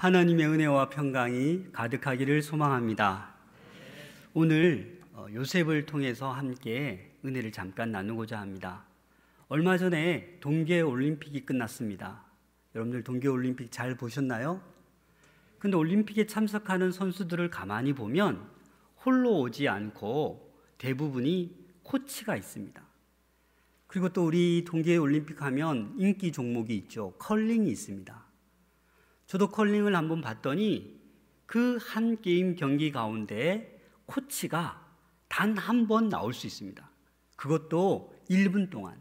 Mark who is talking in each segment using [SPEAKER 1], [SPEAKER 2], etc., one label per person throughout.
[SPEAKER 1] 하나님의 은혜와 평강이 가득하기를 소망합니다. 오늘 요셉을 통해서 함께 은혜를 잠깐 나누고자 합니다. 얼마 전에 동계올림픽이 끝났습니다. 여러분들 동계올림픽 잘 보셨나요? 근데 올림픽에 참석하는 선수들을 가만히 보면 홀로 오지 않고 대부분이 코치가 있습니다. 그리고 또 우리 동계올림픽 하면 인기 종목이 있죠. 컬링이 있습니다. 저도 컬링을 한번 봤더니 그 한 게임 경기 가운데 코치가 단 한 번 나올 수 있습니다. 그것도 1분 동안.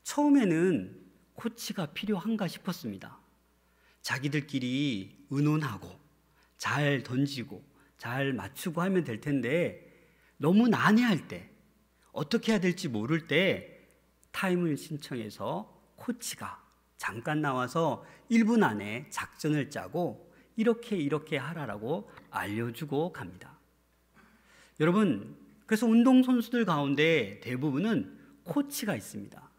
[SPEAKER 1] 처음에는 코치가 필요한가 싶었습니다. 자기들끼리 의논하고 잘 던지고 잘 맞추고 하면 될 텐데 너무 난해할 때, 어떻게 해야 될지 모를 때 타임을 신청해서 코치가 잠깐 나와서 1분 안에 작전을 짜고 이렇게 하라라고 알려주고 갑니다. 여러분, 그래서 운동선수들 가운데 대부분은 코치가 있습니다.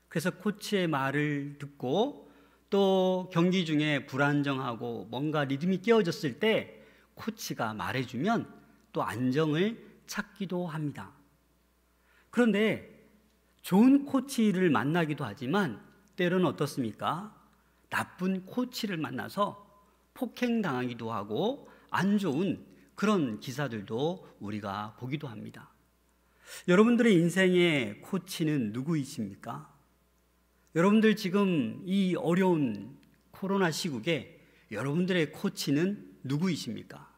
[SPEAKER 1] 그래서 코치의 말을 듣고 또 경기 중에 불안정하고 뭔가 리듬이 깨어졌을 때 코치가 말해주면 또 안정을 찾기도 합니다. 그런데 좋은 코치를 만나기도 하지만 때로는 어떻습니까? 나쁜 코치를 만나서 폭행당하기도 하고 안 좋은 그런 기사들도 우리가 보기도 합니다. 여러분들의 인생의 코치는 누구이십니까? 여러분들 지금 이 어려운 코로나 시국에 여러분들의 코치는 누구이십니까?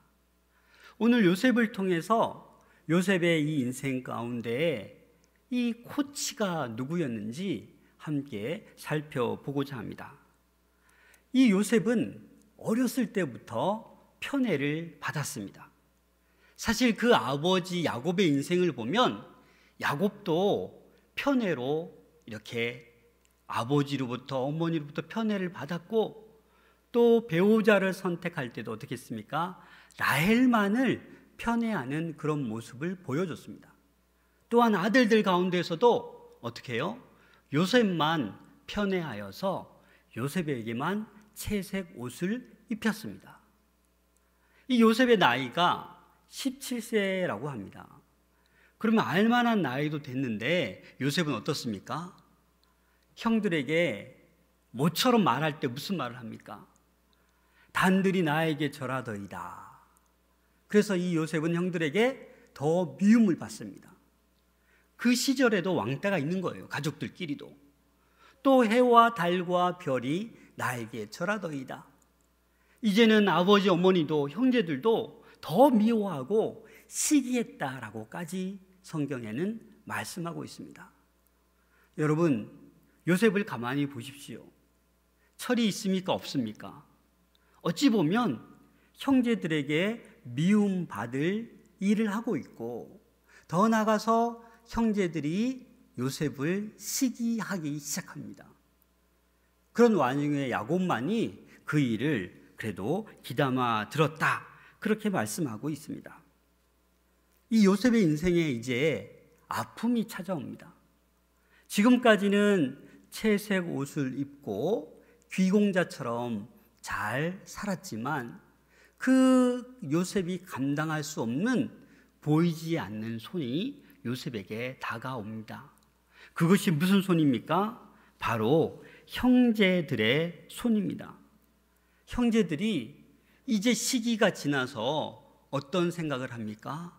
[SPEAKER 1] 오늘 요셉을 통해서 요셉의 이 인생 가운데 이 코치가 누구였는지 함께 살펴보고자 합니다. 이 요셉은 어렸을 때부터 편애를 받았습니다. 사실 그 아버지 야곱의 인생을 보면 야곱도 편애로 이렇게 아버지로부터 어머니로부터 편애를 받았고 또 배우자를 선택할 때도 어떻게 했습니까? 라헬만을 편애하는 그런 모습을 보여줬습니다. 또한 아들들 가운데서도 어떻게 해요? 요셉만 편애하여서 요셉에게만 채색 옷을 입혔습니다. 이 요셉의 나이가 17세라고 합니다. 그러면 알만한 나이도 됐는데 요셉은 어떻습니까? 형들에게 모처럼 말할 때 무슨 말을 합니까? 단들이 나에게 절하더이다. 그래서 이 요셉은 형들에게 더 미움을 받습니다. 그 시절에도 왕따가 있는 거예요. 가족들끼리도. 또 해와 달과 별이 나에게 절하더이다. 이제는 아버지 어머니도 형제들도 더 미워하고 시기했다라고까지 성경에는 말씀하고 있습니다. 여러분, 요셉을 가만히 보십시오. 철이 있습니까? 없습니까? 어찌 보면 형제들에게 미움받을 일을 하고 있고 더 나아가서 형제들이 요셉을 시기하기 시작합니다. 그런 와중에 야곱만이 그 일을 그래도 귀담아 들었다, 그렇게 말씀하고 있습니다. 이 요셉의 인생에 이제 아픔이 찾아옵니다. 지금까지는 채색 옷을 입고 귀공자처럼 잘 살았지만 그 요셉이 감당할 수 없는 보이지 않는 손이 요셉에게 다가옵니다. 그것이 무슨 손입니까? 바로 형제들의 손입니다. 형제들이 이제 시기가 지나서 어떤 생각을 합니까?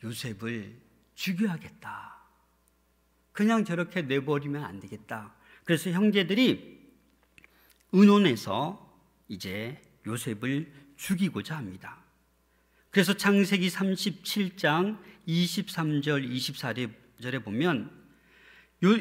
[SPEAKER 1] 요셉을 죽여야겠다. 그냥 저렇게 내버리면 안 되겠다. 그래서 형제들이 의논해서 이제 요셉을 죽이고자 합니다. 그래서 창세기 37장 23절 24절에 보면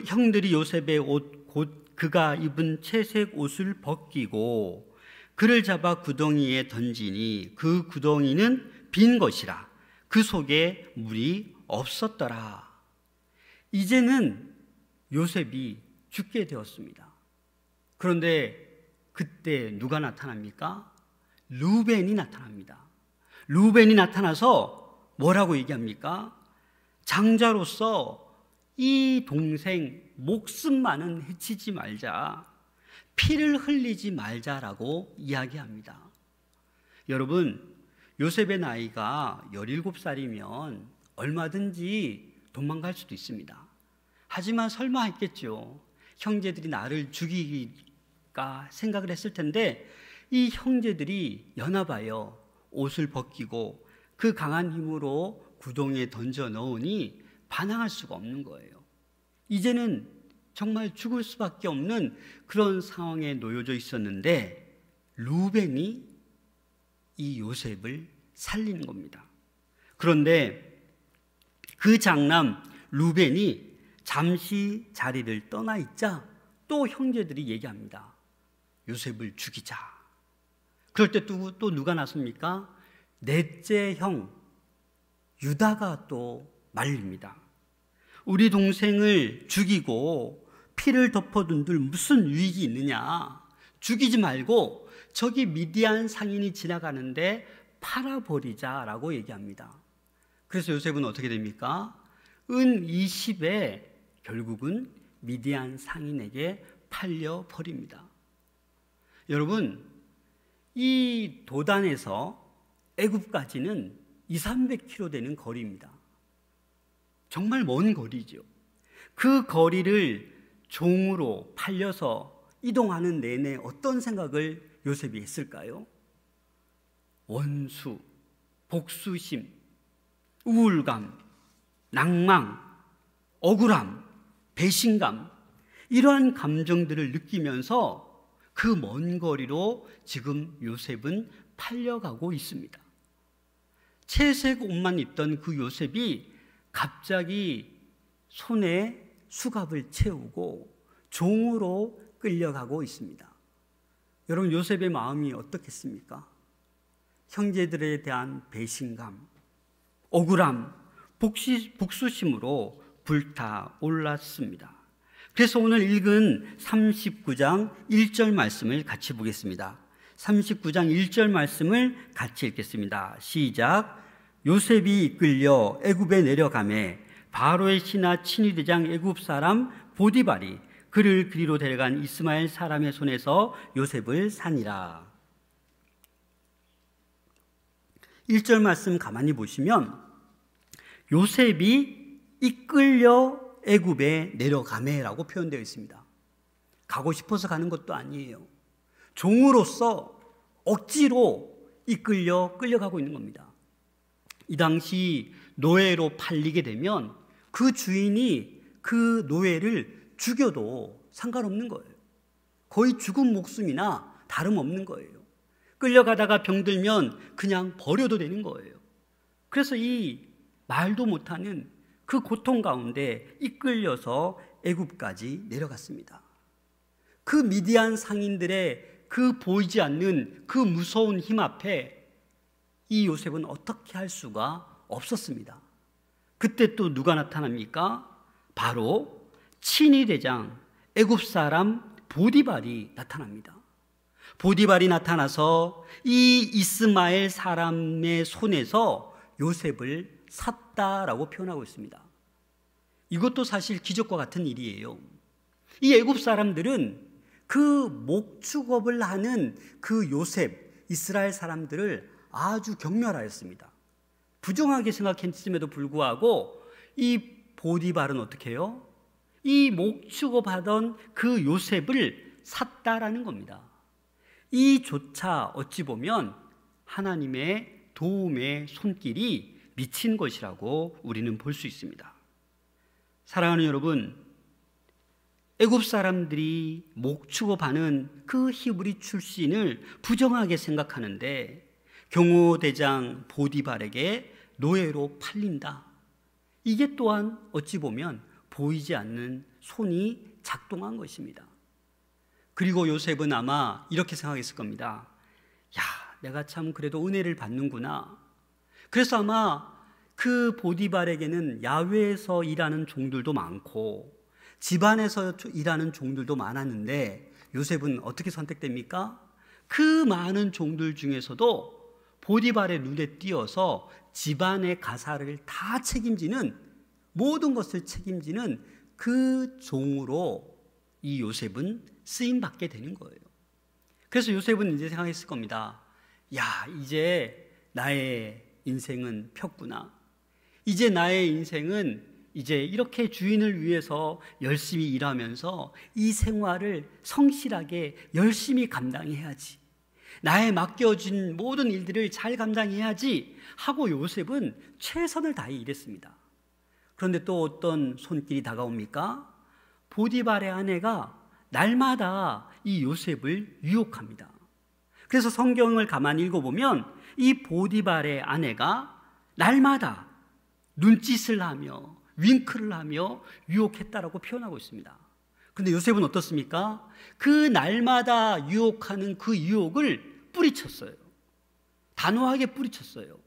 [SPEAKER 1] 형들이 요셉의 옷 곧 그가 입은 채색 옷을 벗기고 그를 잡아 구덩이에 던지니 그 구덩이는 빈 것이라 그 속에 물이 없었더라. 이제는 요셉이 죽게 되었습니다. 그런데 그때 누가 나타납니까? 르우벤이 나타납니다. 르우벤이 나타나서 뭐라고 얘기합니까? 장자로서 이 동생 목숨만은 해치지 말자. 피를 흘리지 말자라고 이야기합니다. 여러분, 요셉의 나이가 17살이면 얼마든지 도망갈 수도 있습니다. 하지만 설마 했겠죠. 형제들이 나를 죽이기가 생각을 했을 텐데 이 형제들이 연합하여 옷을 벗기고 그 강한 힘으로 구덩이에 던져 넣으니 반항할 수가 없는 거예요. 이제는 정말 죽을 수밖에 없는 그런 상황에 놓여져 있었는데 루벤이 이 요셉을 살리는 겁니다. 그런데 그 장남 루벤이 잠시 자리를 떠나 있자 또 형제들이 얘기합니다. 요셉을 죽이자. 그럴 때 또 누가 나섭니까? 넷째 형 유다가 또 말립니다. 우리 동생을 죽이고 피를 덮어둔들 무슨 유익이 있느냐. 죽이지 말고 저기 미디안 상인이 지나가는데 팔아버리자라고 얘기합니다. 그래서 요셉은 어떻게 됩니까? 은 20에 결국은 미디안 상인에게 팔려버립니다. 여러분, 이 도단에서 애굽까지는 200-300km 되는 거리입니다. 정말 먼 거리죠. 그 거리를 종으로 팔려서 이동하는 내내 어떤 생각을 요셉이 했을까요? 원수, 복수심, 우울감, 낭망, 억울함, 배신감, 이러한 감정들을 느끼면서 그 먼 거리로 지금 요셉은 팔려가고 있습니다. 채색 옷만 입던 그 요셉이 갑자기 손에 수갑을 채우고 종으로 끌려가고 있습니다. 여러분, 요셉의 마음이 어떻겠습니까? 형제들에 대한 배신감, 억울함, 복수심으로 불타올랐습니다. 그래서 오늘 읽은 39장 1절 말씀을 같이 보겠습니다. 39장 1절 말씀을 같이 읽겠습니다. 시작. 요셉이 이끌려 애굽에 내려가매 바로의 신하 친위대장 애굽 사람 보디발이 그를 그리로 데려간 이스마엘 사람의 손에서 요셉을 산이라. 1절 말씀 가만히 보시면 요셉이 이끌려 애굽에 내려가매라고 표현되어 있습니다. 가고 싶어서 가는 것도 아니에요. 종으로서 억지로 끌려가고 있는 겁니다. 이 당시 노예로 팔리게 되면 그 주인이 그 노예를 죽여도 상관없는 거예요. 거의 죽은 목숨이나 다름없는 거예요. 끌려가다가 병들면 그냥 버려도 되는 거예요. 그래서 이 말도 못하는 그 고통 가운데 이끌려서 애굽까지 내려갔습니다. 그 미디안 상인들의 그 보이지 않는 그 무서운 힘 앞에 이 요셉은 어떻게 할 수가 없었습니다. 그때 또 누가 나타납니까? 바로 친위대장 애굽 사람 보디발이 나타납니다. 보디발이 나타나서 이 이스마엘 사람의 손에서 요셉을 샀다라고 표현하고 있습니다. 이것도 사실 기적과 같은 일이에요. 이 애굽 사람들은 그 목축업을 하는 그 요셉, 이스라엘 사람들을 아주 경멸하였습니다. 부정하게 생각했음에도 불구하고 이 보디발은 어떻게 해요? 이 목축업하던 그 요셉을 샀다라는 겁니다. 이조차 어찌 보면 하나님의 도움의 손길이 미친 것이라고 우리는 볼 수 있습니다. 사랑하는 여러분, 애굽 사람들이 목축업하는 그 히브리 출신을 부정하게 생각하는데 경호대장 보디발에게 노예로 팔린다. 이게 또한 어찌 보면 보이지 않는 손이 작동한 것입니다. 그리고 요셉은 아마 이렇게 생각했을 겁니다. 야, 내가 참 그래도 은혜를 받는구나. 그래서 아마 그 보디발에게는 야외에서 일하는 종들도 많고 집안에서 일하는 종들도 많았는데 요셉은 어떻게 선택됩니까? 그 많은 종들 중에서도 보디발의 눈에 띄어서 집안의 가사를 다 책임지는, 모든 것을 책임지는 그 종으로 이 요셉은 쓰임 받게 되는 거예요. 그래서 요셉은 이제 생각했을 겁니다. 야, 이제 나의 인생은 폈구나. 이제 나의 인생은 이제 이렇게 주인을 위해서 열심히 일하면서 이 생활을 성실하게 열심히 감당해야지. 나의 맡겨진 모든 일들을 잘 감당해야지 하고 요셉은 최선을 다해 일했습니다. 그런데 또 어떤 손길이 다가옵니까? 보디발의 아내가 날마다 이 요셉을 유혹합니다. 그래서 성경을 가만히 읽어보면 이 보디발의 아내가 날마다 눈짓을 하며 윙크를 하며 유혹했다라고 표현하고 있습니다. 그런데 요셉은 어떻습니까? 그 날마다 유혹하는 그 유혹을 뿌리쳤어요. 단호하게 뿌리쳤어요.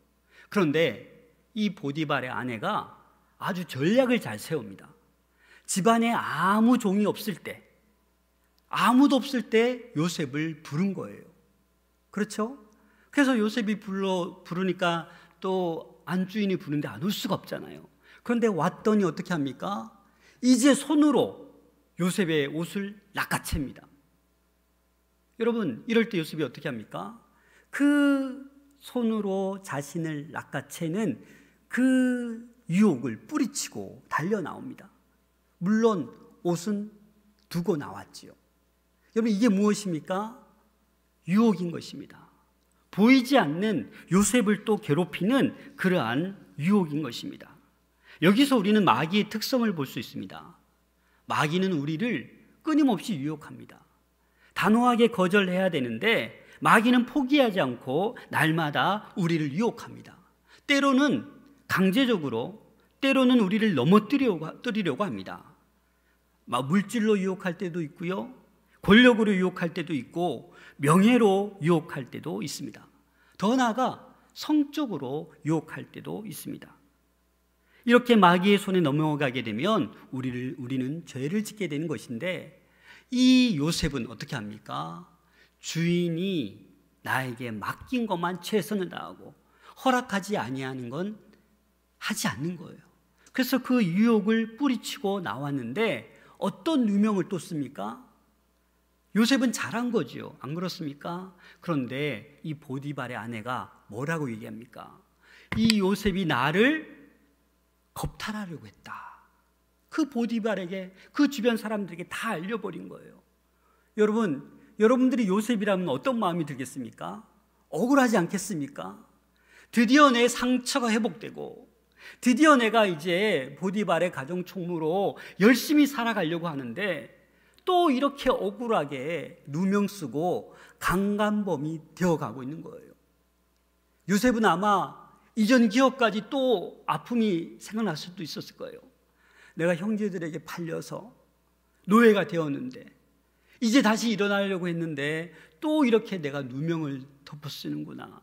[SPEAKER 1] 그런데 이 보디발의 아내가 아주 전략을 잘 세웁니다. 집안에 아무 종이 없을 때, 아무도 없을 때 요셉을 부른 거예요. 그렇죠? 그래서 요셉이 부르니까 또 안주인이 부르는데 안 올 수가 없잖아요. 그런데 왔더니 어떻게 합니까? 이제 손으로 요셉의 옷을 낚아챕니다. 여러분, 이럴 때 요셉이 어떻게 합니까? 그 손으로 자신을 낚아채는 그 유혹을 뿌리치고 달려 나옵니다. 물론 옷은 두고 나왔지요. 여러분, 이게 무엇입니까? 유혹인 것입니다. 보이지 않는 요셉을 또 괴롭히는 그러한 유혹인 것입니다. 여기서 우리는 마귀의 특성을 볼 수 있습니다. 마귀는 우리를 끊임없이 유혹합니다. 단호하게 거절해야 되는데 마귀는 포기하지 않고 날마다 우리를 유혹합니다. 때로는 강제적으로, 때로는 우리를 넘어뜨리려고 합니다. 물질로 유혹할 때도 있고요, 권력으로 유혹할 때도 있고, 명예로 유혹할 때도 있습니다. 더 나아가 성적으로 유혹할 때도 있습니다. 이렇게 마귀의 손에 넘어가게 되면 우리는 죄를 짓게 되는 것인데, 이 요셉은 어떻게 합니까? 주인이 나에게 맡긴 것만 최선을 다하고 허락하지 아니하는 건 하지 않는 거예요. 그래서 그 유혹을 뿌리치고 나왔는데 어떤 누명을 또 씁니까? 요셉은 잘한 거지요. 안 그렇습니까? 그런데 이 보디발의 아내가 뭐라고 얘기합니까? 이 요셉이 나를 겁탈하려고 했다. 그 보디발에게, 그 주변 사람들에게 다 알려버린 거예요. 여러분들이 요셉이라면 어떤 마음이 들겠습니까? 억울하지 않겠습니까? 드디어 내 상처가 회복되고, 드디어 내가 이제 보디발의 가정 총무로 열심히 살아가려고 하는데 또 이렇게 억울하게 누명 쓰고 강간범이 되어가고 있는 거예요. 요셉은 아마 이전 기억까지 또 아픔이 생각날 수도 있었을 거예요. 내가 형제들에게 팔려서 노예가 되었는데 이제 다시 일어나려고 했는데 또 이렇게 내가 누명을 덮어쓰는구나.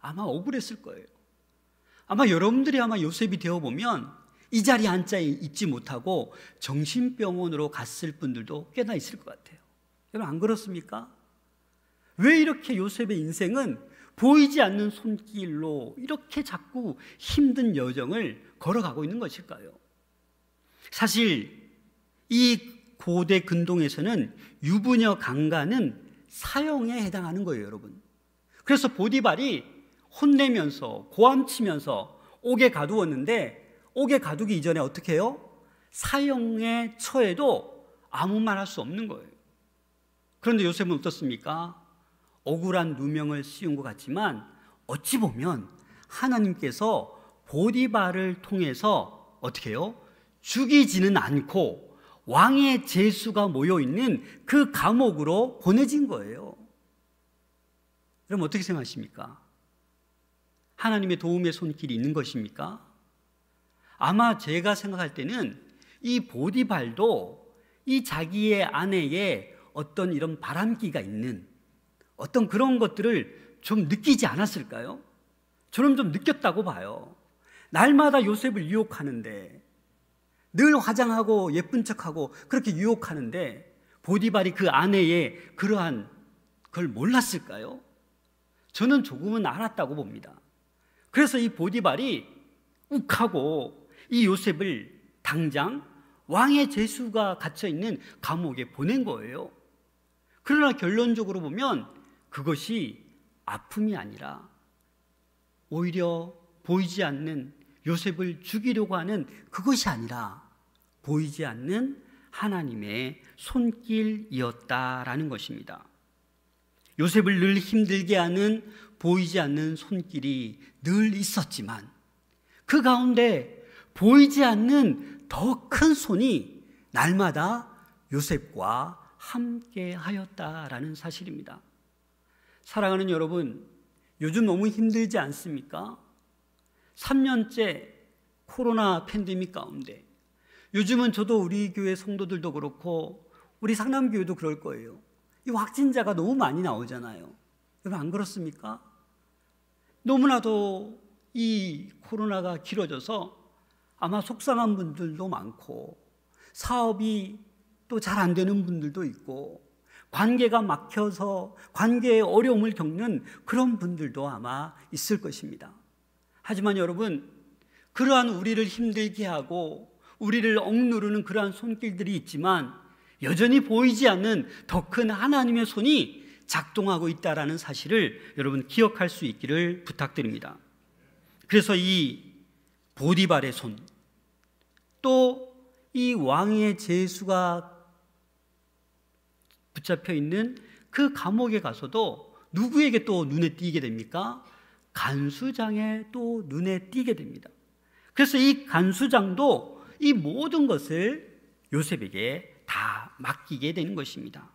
[SPEAKER 1] 아마 억울했을 거예요. 아마 여러분들이 아마 요셉이 되어보면 이 자리에 앉아 있지 못하고 정신병원으로 갔을 분들도 꽤나 있을 것 같아요. 여러분, 안 그렇습니까? 왜 이렇게 요셉의 인생은 보이지 않는 손길로 이렇게 자꾸 힘든 여정을 걸어가고 있는 것일까요? 사실 이 고대 근동에서는 유부녀 강간은 사형에 해당하는 거예요, 여러분. 그래서 보디발이 혼내면서 고함치면서 옥에 가두었는데, 옥에 가두기 이전에 어떻게 해요? 사형에 처해도 아무 말 할 수 없는 거예요. 그런데 요셉은 어떻습니까? 억울한 누명을 씌운 것 같지만 어찌 보면 하나님께서 보디발을 통해서 어떻게 해요? 죽이지는 않고 왕의 제수가 모여있는 그 감옥으로 보내진 거예요. 그럼 어떻게 생각하십니까? 하나님의 도움의 손길이 있는 것입니까? 아마 제가 생각할 때는 이 보디발도 이 자기의 아내의 어떤 이런 바람기가 있는 어떤 그런 것들을 좀 느끼지 않았을까요? 저는 좀 느꼈다고 봐요. 날마다 요셉을 유혹하는데, 늘 화장하고 예쁜 척하고 그렇게 유혹하는데 보디발이 그 아내의 그러한 걸 몰랐을까요? 저는 조금은 알았다고 봅니다. 그래서 이 보디발이 욱하고 이 요셉을 당장 왕의 제수가 갇혀있는 감옥에 보낸 거예요. 그러나 결론적으로 보면 그것이 아픔이 아니라 오히려 보이지 않는 요셉을 죽이려고 하는 그것이 아니라 보이지 않는 하나님의 손길이었다라는 것입니다. 요셉을 늘 힘들게 하는 보이지 않는 손길이 늘 있었지만 그 가운데 보이지 않는 더 큰 손이 날마다 요셉과 함께 하였다라는 사실입니다. 사랑하는 여러분, 요즘 너무 힘들지 않습니까? 3년째 코로나 팬데믹 가운데 요즘은 저도 우리 교회 성도들도 그렇고 우리 상남교회도 그럴 거예요. 이 확진자가 너무 많이 나오잖아요. 여러분 안 그렇습니까? 너무나도 이 코로나가 길어져서 아마 속상한 분들도 많고 사업이 또 잘 안 되는 분들도 있고 관계가 막혀서 관계에 어려움을 겪는 그런 분들도 아마 있을 것입니다. 하지만 여러분, 그러한 우리를 힘들게 하고 우리를 억누르는 그러한 손길들이 있지만 여전히 보이지 않는 더 큰 하나님의 손이 작동하고 있다는 사실을 여러분 기억할 수 있기를 부탁드립니다. 그래서 이 보디발의 손, 또 이 왕의 제수가 붙잡혀 있는 그 감옥에 가서도 누구에게 또 눈에 띄게 됩니까? 간수장에 또 눈에 띄게 됩니다. 그래서 이 간수장도 이 모든 것을 요셉에게 다 맡기게 되는 것입니다.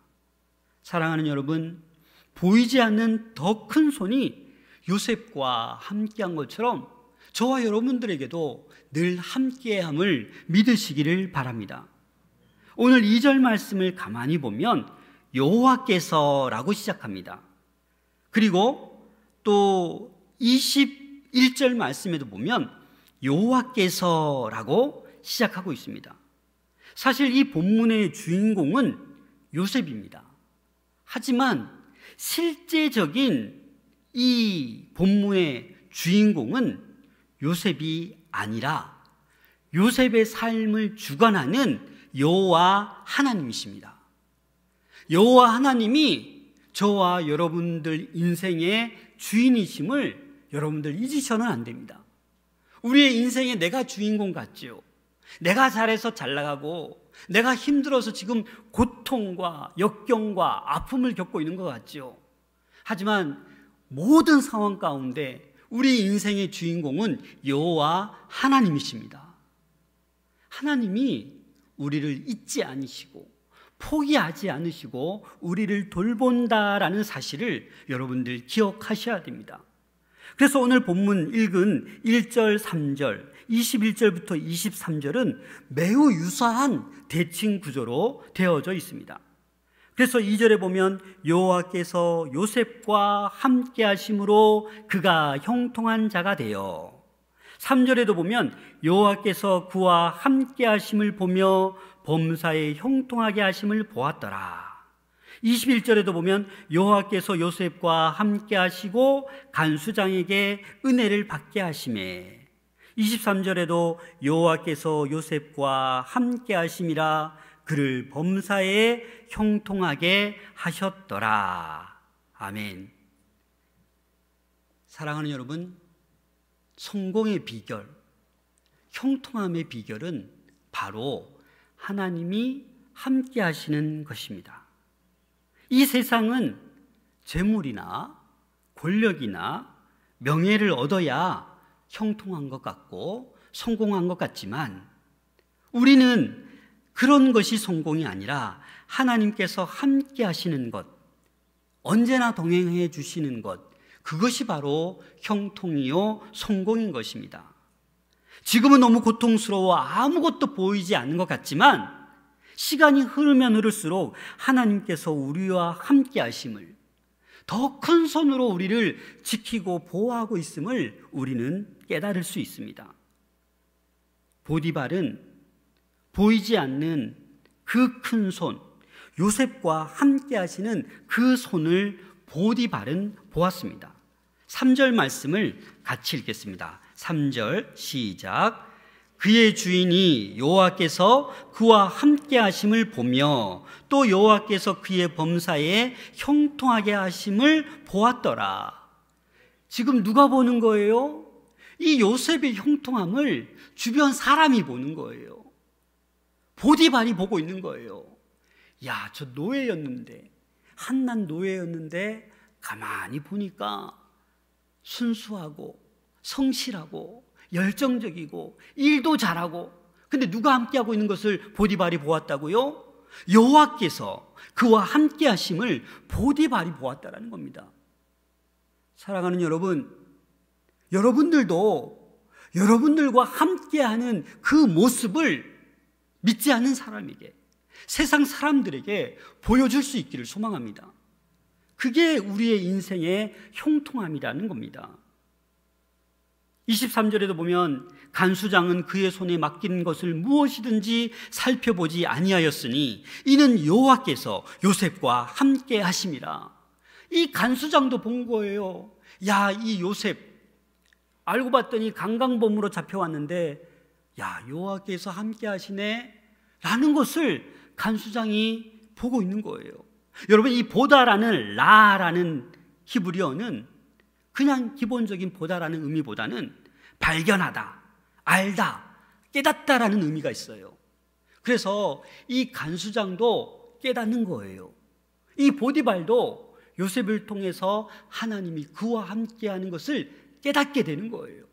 [SPEAKER 1] 사랑하는 여러분, 보이지 않는 더 큰 손이 요셉과 함께한 것처럼 저와 여러분들에게도 늘 함께함을 믿으시기를 바랍니다. 오늘 2절 말씀을 가만히 보면 여호와께서라고 시작합니다. 그리고 또 21절 말씀에도 보면 여호와께서라고 시작하고 있습니다. 사실 이 본문의 주인공은 요셉입니다. 하지만 실제적인 이 본문의 주인공은 요셉이 아니라 요셉의 삶을 주관하는 여호와 하나님이십니다. 여호와 하나님이 저와 여러분들 인생의 주인이심을 여러분들 잊으셔는 안 됩니다. 우리의 인생에 내가 주인공 같죠. 내가 잘해서 잘 나가고 내가 힘들어서 지금 고통과 역경과 아픔을 겪고 있는 것 같죠. 하지만 모든 상황 가운데 우리 인생의 주인공은 여호와 하나님이십니다. 하나님이 우리를 잊지 않으시고 포기하지 않으시고 우리를 돌본다라는 사실을 여러분들 기억하셔야 됩니다. 그래서 오늘 본문 읽은 1절, 3절, 21절부터 23절은 매우 유사한 대칭 구조로 되어져 있습니다. 그래서 2절에 보면 여호와께서 요셉과 함께 하심으로 그가 형통한 자가 되어, 3절에도 보면 여호와께서 그와 함께 하심을 보며 범사에 형통하게 하심을 보았더라. 21절에도 보면 여호와께서 요셉과 함께 하시고 간수장에게 은혜를 받게 하시매, 23절에도 여호와께서 요셉과 함께 하심이라 그를 범사에 형통하게 하셨더라. 아멘. 사랑하는 여러분, 성공의 비결, 형통함의 비결은 바로 하나님이 함께 하시는 것입니다. 이 세상은 재물이나 권력이나 명예를 얻어야 형통한 것 같고 성공한 것 같지만 우리는 그런 것이 성공이 아니라 하나님께서 함께 하시는 것, 언제나 동행해 주시는 것, 그것이 바로 형통이요 성공인 것입니다. 지금은 너무 고통스러워 아무것도 보이지 않는 것 같지만 시간이 흐르면 흐를수록 하나님께서 우리와 함께 하심을, 더 큰 손으로 우리를 지키고 보호하고 있음을 우리는 깨달을 수 있습니다. 보디발은 보이지 않는 그 큰 손, 요셉과 함께 하시는 그 손을 보디발은 보았습니다. 3절 말씀을 같이 읽겠습니다. 3절 시작. 그의 주인이 여호와께서 그와 함께 하심을 보며 또 여호와께서 그의 범사에 형통하게 하심을 보았더라. 지금 누가 보는 거예요? 이 요셉의 형통함을 주변 사람이 보는 거예요. 보디발이 보고 있는 거예요. 야, 저 노예였는데, 한낱 노예였는데 가만히 보니까 순수하고 성실하고 열정적이고 일도 잘하고, 근데 누가 함께하고 있는 것을 보디발이 보았다고요? 여호와께서 그와 함께 하심을 보디발이 보았다라는 겁니다. 사랑하는 여러분, 여러분들도 여러분들과 함께하는 그 모습을 믿지 않는 사람에게, 세상 사람들에게 보여줄 수 있기를 소망합니다. 그게 우리의 인생의 형통함이라는 겁니다. 23절에도 보면 간수장은 그의 손에 맡긴 것을 무엇이든지 살펴보지 아니하였으니 이는 여호와께서 요셉과 함께 하심이라. 이 간수장도 본 거예요. 야, 이 요셉 알고 봤더니 강간범으로 잡혀왔는데, 야, 여호와께서 함께 하시네 라는 것을 간수장이 보고 있는 거예요. 여러분, 이 보다라는 라라는 히브리어는 그냥 기본적인 보다라는 의미보다는 발견하다, 알다, 깨닫다라는 의미가 있어요. 그래서 이 간수장도 깨닫는 거예요. 이 보디발도 요셉을 통해서 하나님이 그와 함께하는 것을 깨닫게 되는 거예요.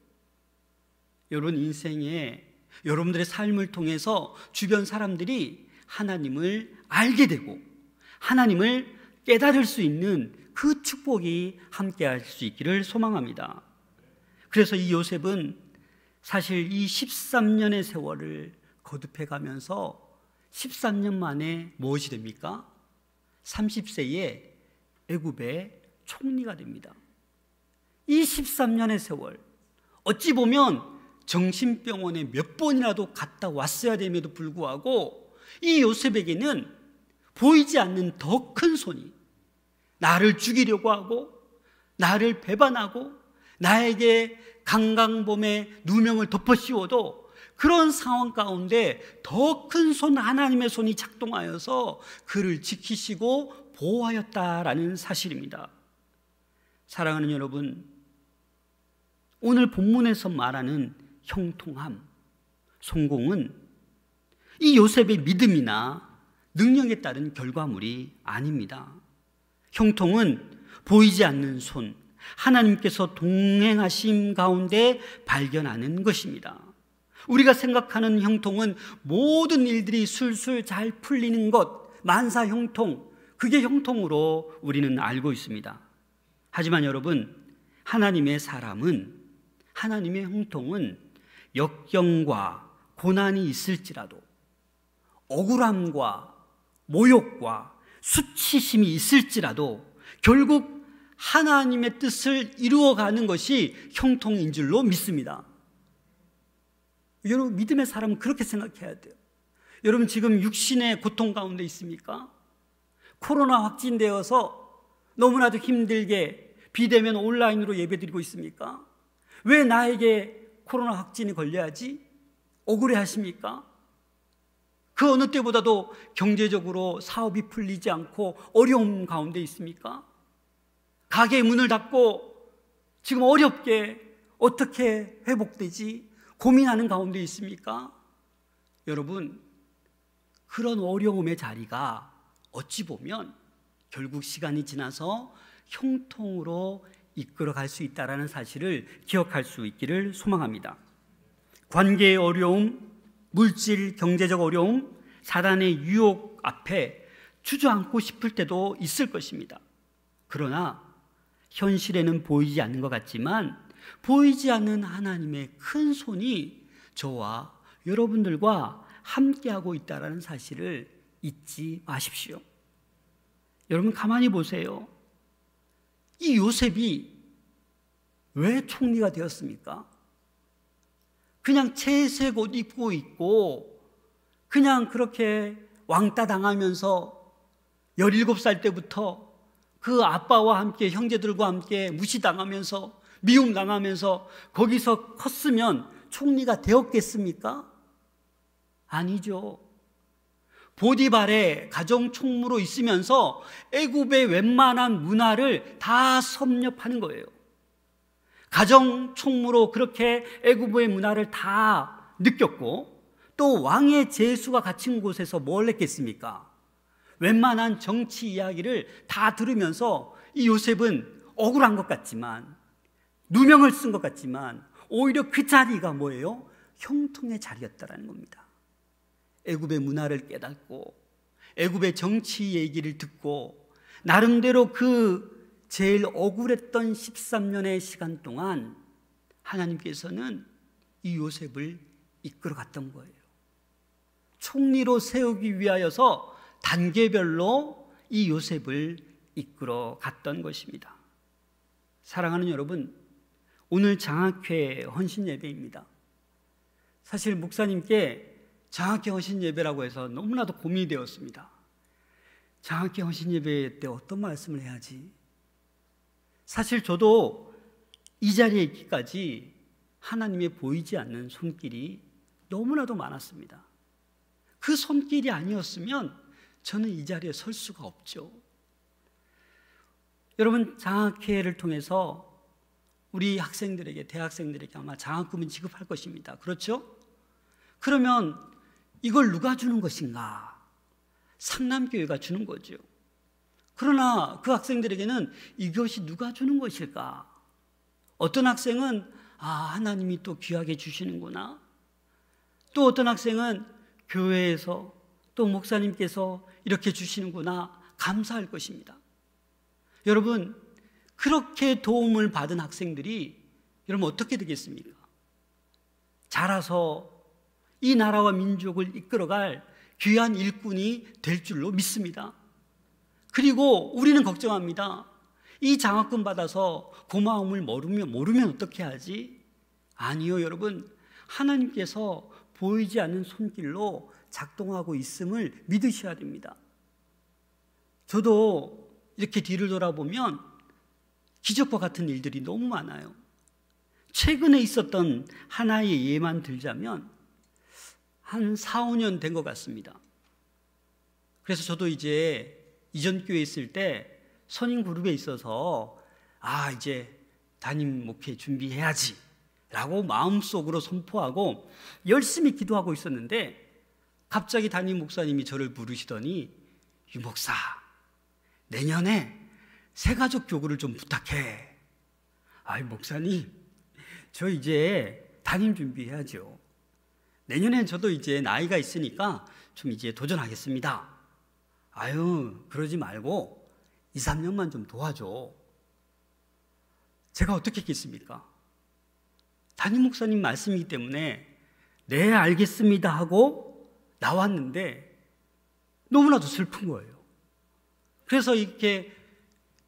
[SPEAKER 1] 여러분 인생에, 여러분들의 삶을 통해서 주변 사람들이 하나님을 알게 되고 하나님을 깨달을 수 있는 그 축복이 함께할 수 있기를 소망합니다. 그래서 이 요셉은 사실 이 13년의 세월을 거듭해 가면서 13년 만에 무엇이 됩니까? 30세에 애굽의 총리가 됩니다. 이 13년의 세월, 어찌 보면 정신병원에 몇 번이라도 갔다 왔어야 됨에도 불구하고 이 요셉에게는 보이지 않는 더 큰 손이 나를 죽이려고 하고 나를 배반하고 나에게 강간범의 누명을 덮어 씌워도 그런 상황 가운데 더 큰 손, 하나님의 손이 작동하여서 그를 지키시고 보호하였다라는 사실입니다. 사랑하는 여러분, 오늘 본문에서 말하는 형통함, 성공은 이 요셉의 믿음이나 능력에 따른 결과물이 아닙니다. 형통은 보이지 않는 손, 하나님께서 동행하심 가운데 발견하는 것입니다. 우리가 생각하는 형통은 모든 일들이 술술 잘 풀리는 것, 만사형통, 그게 형통으로 우리는 알고 있습니다. 하지만 여러분, 하나님의 사람은, 하나님의 형통은 역경과 고난이 있을지라도, 억울함과 모욕과 수치심이 있을지라도 결국 하나님의 뜻을 이루어가는 것이 형통인 줄로 믿습니다. 여러분, 믿음의 사람은 그렇게 생각해야 돼요. 여러분, 지금 육신의 고통 가운데 있습니까? 코로나 확진되어서 너무나도 힘들게 비대면 온라인으로 예배드리고 있습니까? 왜 나에게 코로나 확진이 걸려야지? 억울해 하십니까? 그 어느 때보다도 경제적으로 사업이 풀리지 않고 어려움 가운데 있습니까? 가게 문을 닫고 지금 어렵게 어떻게 회복되지? 고민하는 가운데 있습니까? 여러분, 그런 어려움의 자리가 어찌 보면 결국 시간이 지나서 형통으로 이끌어갈 수 있다는 사실을 기억할 수 있기를 소망합니다. 관계의 어려움, 물질, 경제적 어려움, 사단의 유혹 앞에 주저앉고 싶을 때도 있을 것입니다. 그러나 현실에는 보이지 않는 것 같지만 보이지 않는 하나님의 큰 손이 저와 여러분들과 함께하고 있다는 사실을 잊지 마십시오. 여러분, 가만히 보세요. 이 요셉이 왜 총리가 되었습니까? 그냥 채색 옷 입고 있고 그냥 그렇게 왕따 당하면서 17살 때부터 그 아빠와 함께 형제들과 함께 무시당하면서 미움당하면서 거기서 컸으면 총리가 되었겠습니까? 아니죠. 보디발의 가정 총무로 있으면서 애굽의 웬만한 문화를 다 섭렵하는 거예요. 가정 총무로 그렇게 애굽의 문화를 다 느꼈고, 또 왕의 제수가 갇힌 곳에서 뭘 했겠습니까? 웬만한 정치 이야기를 다 들으면서 이 요셉은 억울한 것 같지만, 누명을 쓴 것 같지만, 오히려 그 자리가 뭐예요? 형통의 자리였다라는 겁니다. 애굽의 문화를 깨닫고 애굽의 정치 얘기를 듣고 나름대로 그 제일 억울했던 13년의 시간 동안 하나님께서는 이 요셉을 이끌어 갔던 거예요. 총리로 세우기 위하여서 단계별로 이 요셉을 이끌어 갔던 것입니다. 사랑하는 여러분, 오늘 장학회 헌신 예배입니다. 사실 목사님께 장학회 헌신 예배라고 해서 너무나도 고민이 되었습니다. 장학회 헌신 예배 때 어떤 말씀을 해야지? 사실 저도 이 자리에 있기까지 하나님의 보이지 않는 손길이 너무나도 많았습니다. 그 손길이 아니었으면 저는 이 자리에 설 수가 없죠. 여러분, 장학회를 통해서 우리 학생들에게, 대학생들에게 아마 장학금을 지급할 것입니다. 그렇죠? 그러면 이걸 누가 주는 것인가? 상남교회가 주는 거죠. 그러나 그 학생들에게는 이것이 누가 주는 것일까? 어떤 학생은 하나님이 또 귀하게 주시는구나. 또 어떤 학생은 교회에서 또 목사님께서 이렇게 주시는구나, 감사할 것입니다. 여러분, 그렇게 도움을 받은 학생들이 여러분 어떻게 되겠습니까? 자라서 이 나라와 민족을 이끌어갈 귀한 일꾼이 될 줄로 믿습니다. 그리고 우리는 걱정합니다. 이 장학금 받아서 고마움을 모르면 어떻게 하지? 아니요, 여러분. 하나님께서 보이지 않는 손길로 작동하고 있음을 믿으셔야 됩니다. 저도 이렇게 뒤를 돌아보면 기적과 같은 일들이 너무 많아요. 최근에 있었던 하나의 예만 들자면 한 4, 5년 된 것 같습니다. 그래서 저도 이제 이전 교회에 있을 때 선임 그룹에 있어서 이제 담임 목회 준비해야지 라고 마음속으로 선포하고 열심히 기도하고 있었는데, 갑자기 담임 목사님이 저를 부르시더니 유 목사, 내년에 새가족 교구를 좀 부탁해. 목사님, 저 이제 담임 준비해야죠. 내년엔 저도 이제 나이가 있으니까 좀 이제 도전하겠습니다. 그러지 말고 2, 3년만 좀 도와줘. 제가 어떻게 했겠습니까? 담임 목사님 말씀이기 때문에 네, 알겠습니다 하고 나왔는데 너무나도 슬픈 거예요. 그래서 이렇게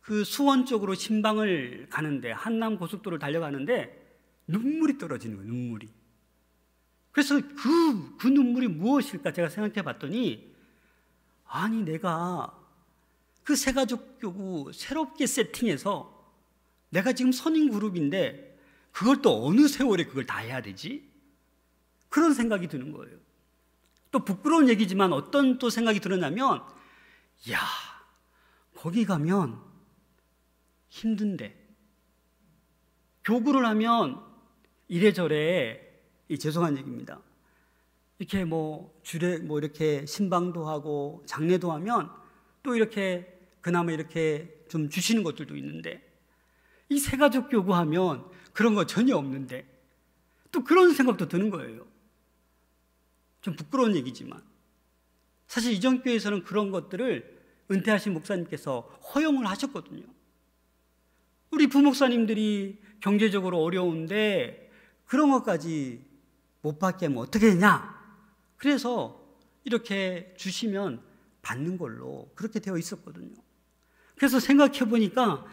[SPEAKER 1] 그 수원 쪽으로 신방을 가는데, 한남 고속도로를 달려가는데 눈물이 떨어지는 거예요, 눈물이. 그래서 그 눈물이 무엇일까 제가 생각해 봤더니, 내가 그 새가족 교구 새롭게 세팅해서 내가 지금 선임 그룹인데 그걸 또 어느 세월에 그걸 다 해야 되지? 그런 생각이 드는 거예요. 또 부끄러운 얘기지만 어떤 또 생각이 들었냐면, 거기 가면 힘든데 교구를 하면 이래저래, 죄송한 얘기입니다, 이렇게 주례 이렇게 신방도 하고 장례도 하면 또 이렇게 그나마 이렇게 좀 주시는 것들도 있는데, 이 새가족 교구하면 그런 거 전혀 없는데 또 그런 생각도 드는 거예요. 좀 부끄러운 얘기지만 사실 이전 교회에서는 그런 것들을 은퇴하신 목사님께서 허용을 하셨거든요. 우리 부목사님들이 경제적으로 어려운데 그런 것까지 못 받게 하면 어떻게 되냐? 그래서 이렇게 주시면 받는 걸로 그렇게 되어 있었거든요. 그래서 생각해 보니까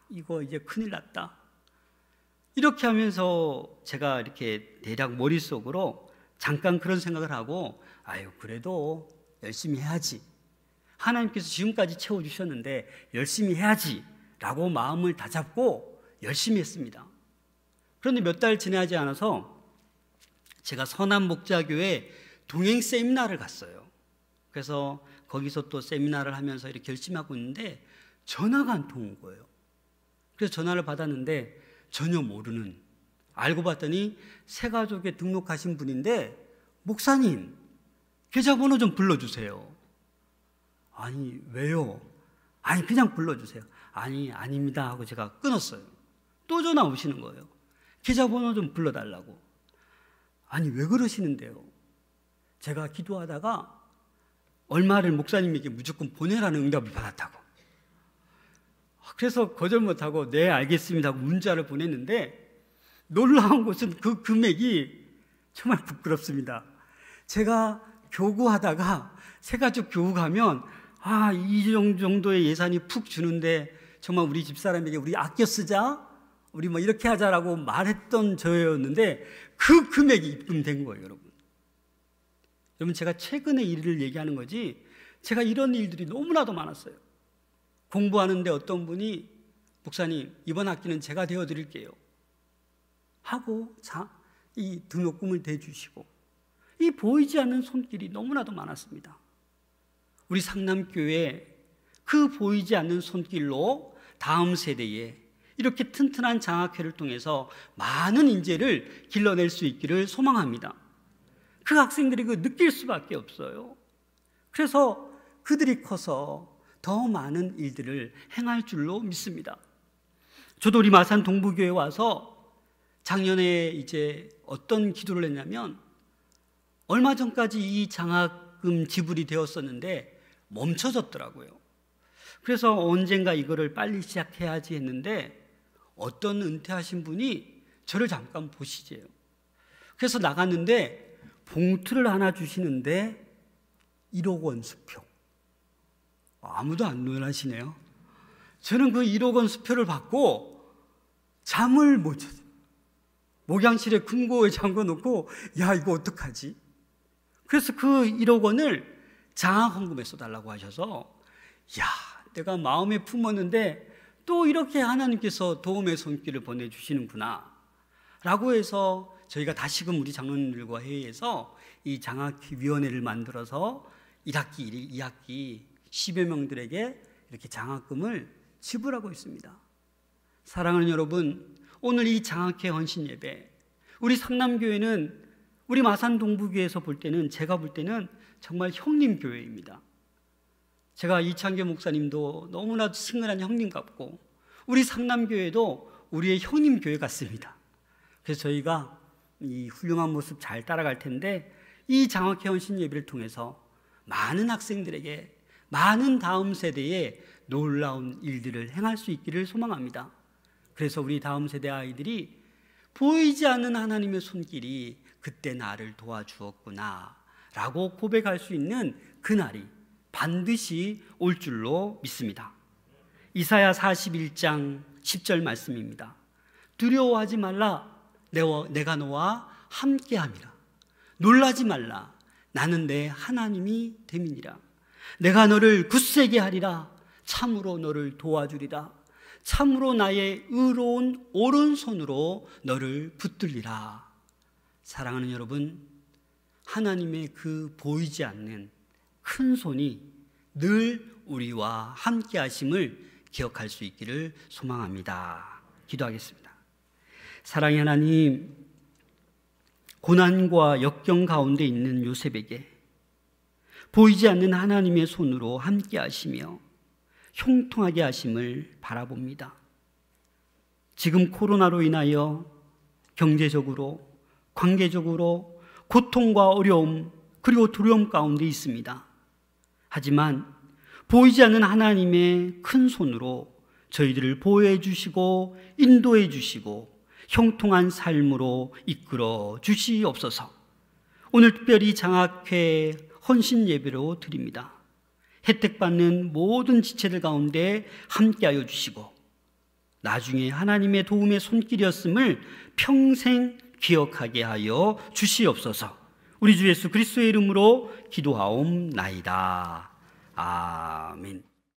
[SPEAKER 1] 이거 이제 큰일 났다. 이렇게 하면서 제가 이렇게 대략 머릿속으로 잠깐 그런 생각을 하고, 그래도 열심히 해야지. 하나님께서 지금까지 채워주셨는데 열심히 해야지 라고 마음을 다잡고 열심히 했습니다. 그런데 몇 달 지나지 않아서 제가 선한 목자교회 동행 세미나를 갔어요. 그래서 거기서 또 세미나를 하면서 이렇게 열심히 하고 있는데 전화가 한 통 온 거예요. 그래서 전화를 받았는데 전혀 모르는, 알고 봤더니 새가족에 등록하신 분인데, 목사님 계좌번호 좀 불러주세요. 아니 왜요? 아니 그냥 불러주세요. 아니 아닙니다 하고 제가 끊었어요. 또 전화 오시는 거예요. 계좌번호 좀 불러달라고. 아니 왜 그러시는데요? 제가 기도하다가 얼마를 목사님에게 무조건 보내라는 응답을 받았다고. 그래서 거절 못하고 네 알겠습니다 하고 문자를 보냈는데, 놀라운 것은 그 금액이 정말 부끄럽습니다. 제가 교구하다가 새가족 교구 가면 이 정도의 예산이 푹 주는데 정말 우리 집사람에게 우리 아껴 쓰자, 우리 뭐 이렇게 하자라고 말했던 저였는데 그 금액이 입금된 거예요. 여러분 제가 최근의 일을 얘기하는 거지, 제가 이런 일들이 너무나도 많았어요. 공부하는데 어떤 분이 목사님 이번 학기는 제가 되어드릴게요 하고 이 등록금을 대주시고, 이 보이지 않는 손길이 너무나도 많았습니다. 우리 상남교회 그 보이지 않는 손길로 다음 세대에 이렇게 튼튼한 장학회를 통해서 많은 인재를 길러낼 수 있기를 소망합니다. 그 학생들이 그 느낄 수밖에 없어요. 그래서 그들이 커서 더 많은 일들을 행할 줄로 믿습니다. 저도 우리 마산 동부교회 와서 작년에 이제 어떤 기도를 했냐면, 얼마 전까지 이 장학금 지불이 되었었는데 멈춰졌더라고요. 그래서 언젠가 이거를 빨리 시작해야지 했는데 어떤 은퇴하신 분이 저를 잠깐 보시재요. 그래서 나갔는데 봉투를 하나 주시는데 1억 원 수표. 아무도 안 놀라시네요. 저는 그 1억 원 수표를 받고 잠을 못 잤어요. 목양실에 금고에 잠궈 놓고 야 이거 어떡하지? 그래서 그 1억 원을 장학헌금에 써달라고 하셔서, 야 내가 마음에 품었는데 또 이렇게 하나님께서 도움의 손길을 보내주시는구나 라고 해서 저희가 다시금 우리 장로님들과 회의해서 이 장학위원회를 만들어서 1학기, 2학기 10여 명들에게 이렇게 장학금을 지불하고 있습니다. 사랑하는 여러분, 오늘 이 장학회 헌신 예배, 우리 상남교회는 우리 마산 동부교회에서 볼 때는, 제가 볼 때는 정말 형님 교회입니다. 제가 이창규 목사님도 너무나도 친근한 형님 같고, 우리 상남교회도 우리의 형님 교회 같습니다. 그래서 저희가 이 훌륭한 모습 잘 따라갈 텐데, 이 장학회 헌신 예배를 통해서 많은 학생들에게, 많은 다음 세대에 놀라운 일들을 행할 수 있기를 소망합니다. 그래서 우리 다음 세대 아이들이 보이지 않는 하나님의 손길이 그때 나를 도와주었구나 라고 고백할 수 있는 그날이 반드시 올 줄로 믿습니다. 이사야 41장 10절 말씀입니다. 두려워하지 말라, 내가 너와 함께함이라. 놀라지 말라, 나는 내 하나님이 됨이니라. 내가 너를 굳세게 하리라. 참으로 너를 도와주리라. 참으로 나의 의로운 오른손으로 너를 붙들리라. 사랑하는 여러분, 하나님의 그 보이지 않는 큰 손이 늘 우리와 함께 하심을 기억할 수 있기를 소망합니다. 기도하겠습니다. 사랑의 하나님, 고난과 역경 가운데 있는 요셉에게 보이지 않는 하나님의 손으로 함께 하시며 형통하게 하심을 바라봅니다. 지금 코로나로 인하여 경제적으로, 관계적으로 고통과 어려움 그리고 두려움 가운데 있습니다. 하지만 보이지 않는 하나님의 큰 손으로 저희들을 보호해 주시고 인도해 주시고 형통한 삶으로 이끌어 주시옵소서. 오늘 특별히 장학회 헌신 예배로 드립니다. 혜택받는 모든 지체들 가운데 함께하여 주시고 나중에 하나님의 도움의 손길이었음을 평생 기억하게 하여 주시옵소서. 우리 주 예수 그리스도의 이름으로 기도하옵나이다. 아멘.